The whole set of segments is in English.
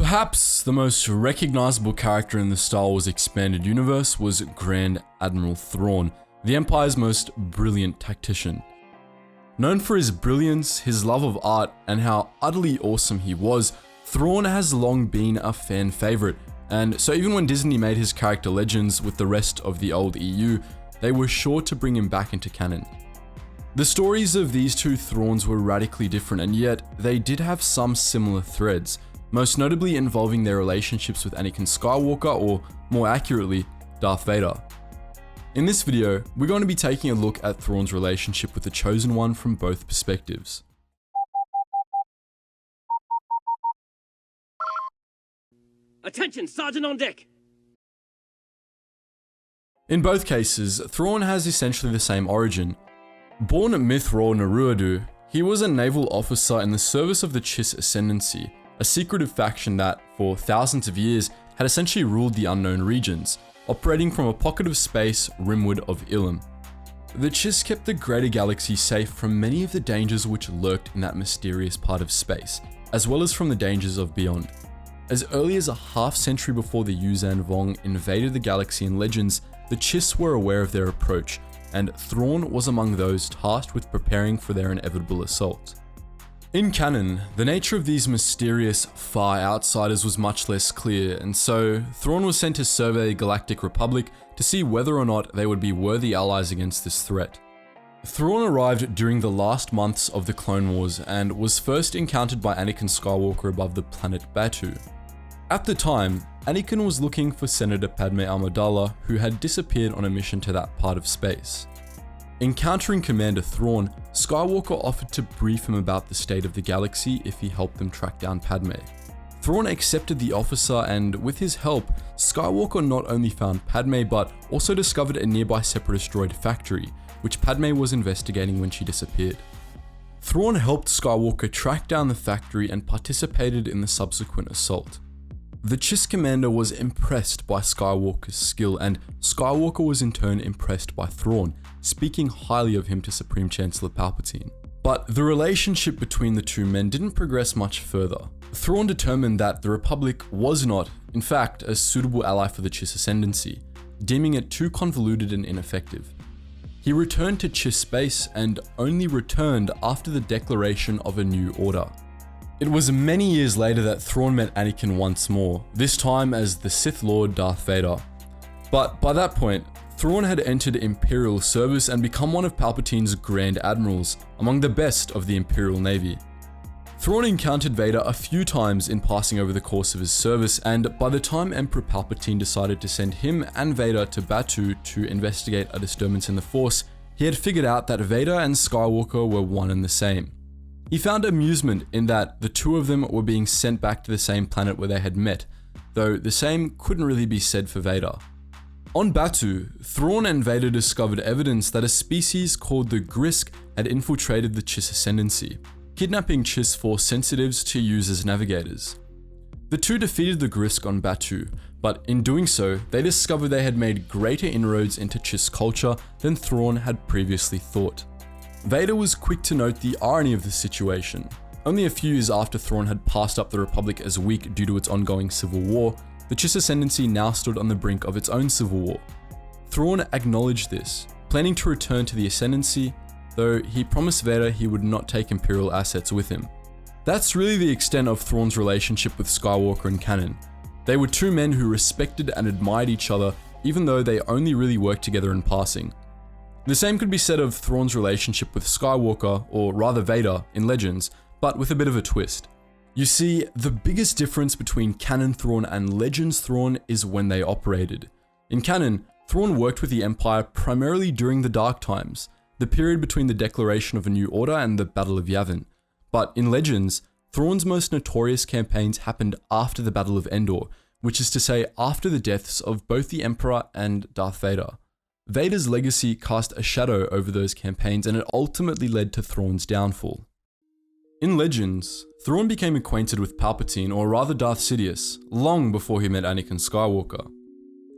Perhaps the most recognizable character in the Star Wars expanded universe was Grand Admiral Thrawn, the Empire's most brilliant tactician. Known for his brilliance, his love of art, and how utterly awesome he was, Thrawn has long been a fan favorite, and so even when Disney made his character Legends with the rest of the old EU, they were sure to bring him back into canon. The stories of these two Thrawns were radically different, and yet they did have some similar threads, most notably involving their relationships with Anakin Skywalker, or more accurately, Darth Vader. In this video, we're going to be taking a look at Thrawn's relationship with the Chosen One from both perspectives. Attention, Sergeant on deck! In both cases, Thrawn has essentially the same origin. Born Mitth'raw'nuruodo, he was a naval officer in the service of the Chiss Ascendancy, a secretive faction that, for thousands of years, had essentially ruled the unknown regions, operating from a pocket of space rimward of Ilum. The Chiss kept the greater galaxy safe from many of the dangers which lurked in that mysterious part of space, as well as from the dangers of beyond. As early as a half-century before the Yuuzhan Vong invaded the galaxy in Legends, the Chiss were aware of their approach, and Thrawn was among those tasked with preparing for their inevitable assault. In canon, the nature of these mysterious, far outsiders was much less clear, and so Thrawn was sent to survey the Galactic Republic to see whether or not they would be worthy allies against this threat. Thrawn arrived during the last months of the Clone Wars and was first encountered by Anakin Skywalker above the planet Batuu. At the time, Anakin was looking for Senator Padme Amidala, who had disappeared on a mission to that part of space. Encountering Commander Thrawn, Skywalker offered to brief him about the state of the galaxy if he helped them track down Padme. Thrawn accepted the offer, and with his help, Skywalker not only found Padme but also discovered a nearby Separatist droid factory, which Padme was investigating when she disappeared. Thrawn helped Skywalker track down the factory and participated in the subsequent assault. The Chiss commander was impressed by Skywalker's skill, and Skywalker was in turn impressed by Thrawn, speaking highly of him to Supreme Chancellor Palpatine. But the relationship between the two men didn't progress much further. Thrawn determined that the Republic was not, in fact, a suitable ally for the Chiss Ascendancy, deeming it too convoluted and ineffective. He returned to Chiss space and only returned after the declaration of a new order. It was many years later that Thrawn met Anakin once more, this time as the Sith Lord Darth Vader. But by that point, Thrawn had entered Imperial service and become one of Palpatine's Grand Admirals, among the best of the Imperial Navy. Thrawn encountered Vader a few times in passing over the course of his service, and by the time Emperor Palpatine decided to send him and Vader to Batuu to investigate a disturbance in the Force, he had figured out that Vader and Skywalker were one and the same. He found amusement in that the two of them were being sent back to the same planet where they had met, though the same couldn't really be said for Vader. On Batuu, Thrawn and Vader discovered evidence that a species called the Grisk had infiltrated the Chiss Ascendancy, kidnapping Chiss Force sensitives to use as navigators. The two defeated the Grisk on Batuu, but in doing so, they discovered they had made greater inroads into Chiss culture than Thrawn had previously thought. Vader was quick to note the irony of the situation. Only a few years after Thrawn had passed up the Republic as weak due to its ongoing civil war, the Chiss Ascendancy now stood on the brink of its own civil war. Thrawn acknowledged this, planning to return to the Ascendancy, though he promised Vader he would not take Imperial assets with him. That's really the extent of Thrawn's relationship with Skywalker in canon. They were two men who respected and admired each other, even though they only really worked together in passing. The same could be said of Thrawn's relationship with Skywalker, or rather Vader, in Legends, but with a bit of a twist. You see, the biggest difference between canon Thrawn and Legends Thrawn is when they operated. In canon, Thrawn worked with the Empire primarily during the Dark Times, the period between the declaration of a new order and the Battle of Yavin. But in Legends, Thrawn's most notorious campaigns happened after the Battle of Endor, which is to say after the deaths of both the Emperor and Darth Vader. Vader's legacy cast a shadow over those campaigns, and it ultimately led to Thrawn's downfall. In Legends, Thrawn became acquainted with Palpatine, or rather Darth Sidious, long before he met Anakin Skywalker.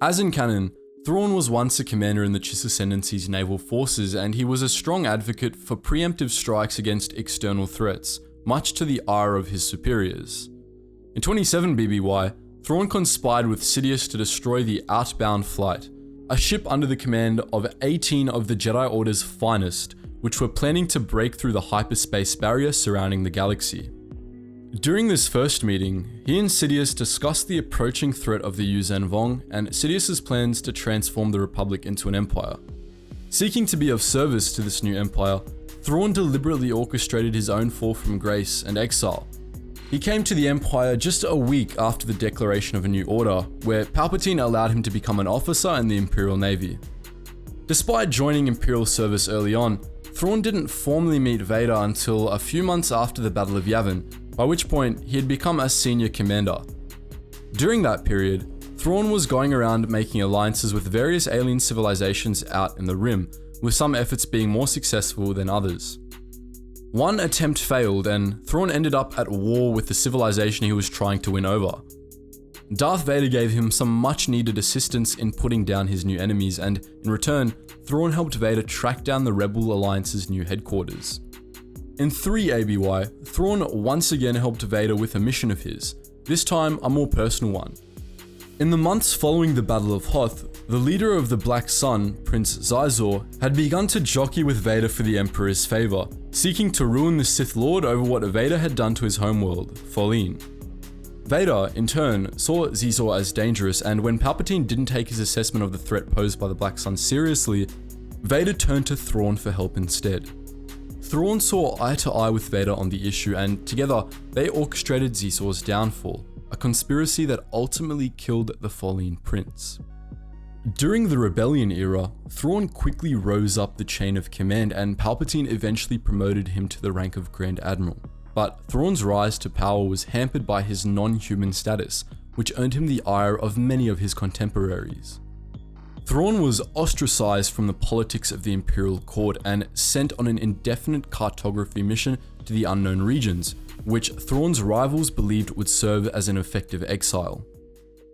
As in canon, Thrawn was once a commander in the Chiss Ascendancy's naval forces, and he was a strong advocate for preemptive strikes against external threats, much to the ire of his superiors. In 27 BBY, Thrawn conspired with Sidious to destroy the Outbound Flight, a ship under the command of 18 of the Jedi Order's finest, which were planning to break through the hyperspace barrier surrounding the galaxy. During this first meeting, he and Sidious discussed the approaching threat of the Yuuzhan Vong and Sidious's plans to transform the Republic into an empire. Seeking to be of service to this new empire, Thrawn deliberately orchestrated his own fall from grace and exile. He came to the Empire just a week after the declaration of a new order, where Palpatine allowed him to become an officer in the Imperial Navy. Despite joining Imperial service early on, Thrawn didn't formally meet Vader until a few months after the Battle of Yavin, by which point he had become a senior commander. During that period, Thrawn was going around making alliances with various alien civilizations out in the Rim, with some efforts being more successful than others. One attempt failed, and Thrawn ended up at war with the civilization he was trying to win over. Darth Vader gave him some much needed assistance in putting down his new enemies, and in return, Thrawn helped Vader track down the Rebel Alliance's new headquarters. In 3 ABY, Thrawn once again helped Vader with a mission of his, this time a more personal one. In the months following the Battle of Hoth, the leader of the Black Sun, Prince Xizor, had begun to jockey with Vader for the Emperor's favor, seeking to ruin the Sith Lord over what Vader had done to his homeworld, Follin. Vader, in turn, saw Xizor as dangerous, and when Palpatine didn't take his assessment of the threat posed by the Black Sun seriously, Vader turned to Thrawn for help instead. Thrawn saw eye to eye with Vader on the issue, and together they orchestrated Xizor's downfall, a conspiracy that ultimately killed the Follin Prince. During the Rebellion era, Thrawn quickly rose up the chain of command, and Palpatine eventually promoted him to the rank of Grand Admiral. But Thrawn's rise to power was hampered by his non-human status, which earned him the ire of many of his contemporaries. Thrawn was ostracized from the politics of the Imperial Court and sent on an indefinite cartography mission to the unknown regions, which Thrawn's rivals believed would serve as an effective exile.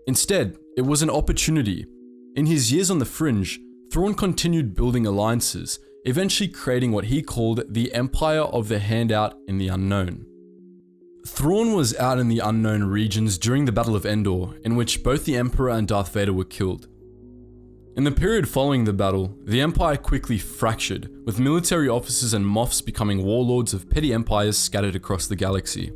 Instead, it was an opportunity. In his years on the fringe, Thrawn continued building alliances, eventually creating what he called the Empire of the Handout in the Unknown. Thrawn was out in the unknown regions during the Battle of Endor, in which both the Emperor and Darth Vader were killed. In the period following the battle, the Empire quickly fractured, with military officers and Moffs becoming warlords of petty empires scattered across the galaxy.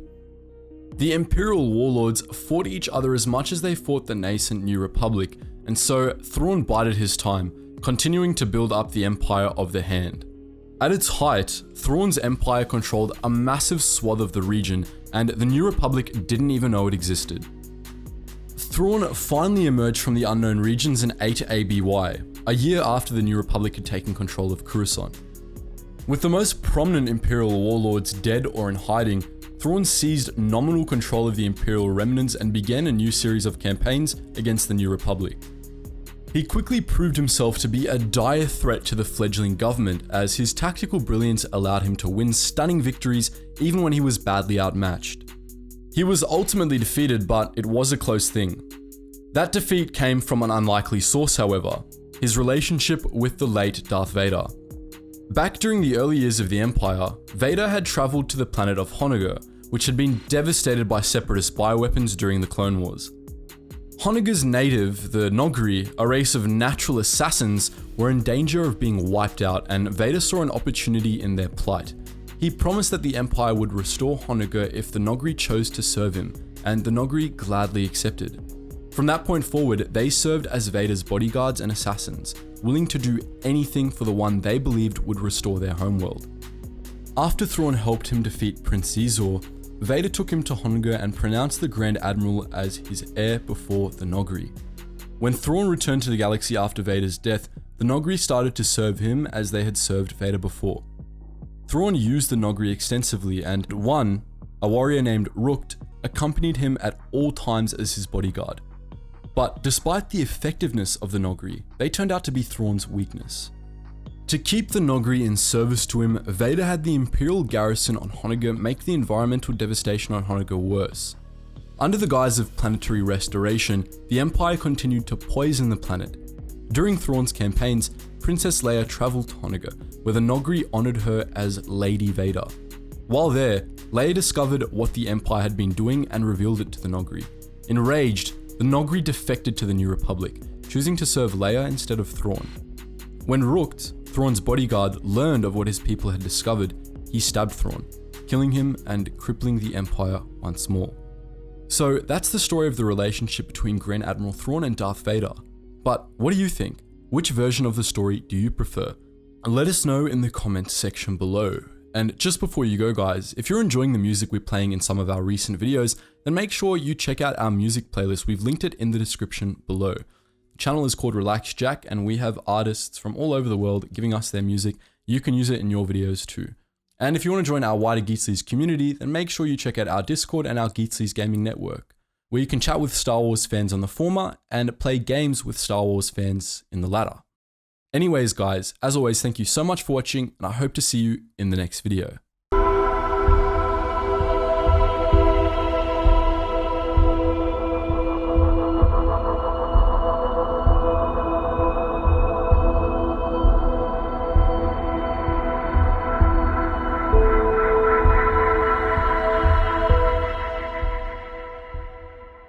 The Imperial warlords fought each other as much as they fought the nascent New Republic, and so Thrawn bided his time, continuing to build up the Empire of the Hand. At its height, Thrawn's empire controlled a massive swath of the region, and the New Republic didn't even know it existed. Thrawn finally emerged from the unknown regions in 8 ABY, a year after the New Republic had taken control of Coruscant. With the most prominent Imperial warlords dead or in hiding, Thrawn seized nominal control of the Imperial remnants and began a new series of campaigns against the New Republic. He quickly proved himself to be a dire threat to the fledgling government, as his tactical brilliance allowed him to win stunning victories even when he was badly outmatched. He was ultimately defeated, but it was a close thing. That defeat came from an unlikely source, however, his relationship with the late Darth Vader. Back during the early years of the Empire, Vader had travelled to the planet of Honoghr, which had been devastated by separatist bioweapons during the Clone Wars. Honoghr's native, the Noghri, a race of natural assassins, were in danger of being wiped out, and Vader saw an opportunity in their plight. He promised that the Empire would restore Honoghr if the Noghri chose to serve him, and the Noghri gladly accepted. From that point forward, they served as Vader's bodyguards and assassins, willing to do anything for the one they believed would restore their homeworld. After Thrawn helped him defeat Prince Xizor, Vader took him to Honoghr and pronounced the Grand Admiral as his heir before the Noghri. When Thrawn returned to the galaxy after Vader's death, the Noghri started to serve him as they had served Vader before. Thrawn used the Noghri extensively, and one, a warrior named Rukt, accompanied him at all times as his bodyguard. But despite the effectiveness of the Noghri, they turned out to be Thrawn's weakness. To keep the Noghri in service to him, Vader had the Imperial garrison on Honoghr make the environmental devastation on Honoghr worse. Under the guise of planetary restoration, the Empire continued to poison the planet. During Thrawn's campaigns, Princess Leia travelled to Honoghr, where the Noghri honoured her as Lady Vader. While there, Leia discovered what the Empire had been doing and revealed it to the Noghri. Enraged, the Noghri defected to the New Republic, choosing to serve Leia instead of Thrawn. When Rooked, Thrawn's bodyguard, learned of what his people had discovered, he stabbed Thrawn, killing him and crippling the Empire once more. So that's the story of the relationship between Grand Admiral Thrawn and Darth Vader. But what do you think? Which version of the story do you prefer? Let us know in the comments section below. And just before you go guys, if you're enjoying the music we're playing in some of our recent videos, then make sure you check out our music playlist. We've linked it in the description below. The channel is called Relax Jack and we have artists from all over the world giving us their music. You can use it in your videos too. And if you want to join our wider Geetsly's community, then make sure you check out our Discord and our Geetsly's gaming network, where you can chat with Star Wars fans on the former and play games with Star Wars fans in the latter. Anyways guys, as always, thank you so much for watching and I hope to see you in the next video.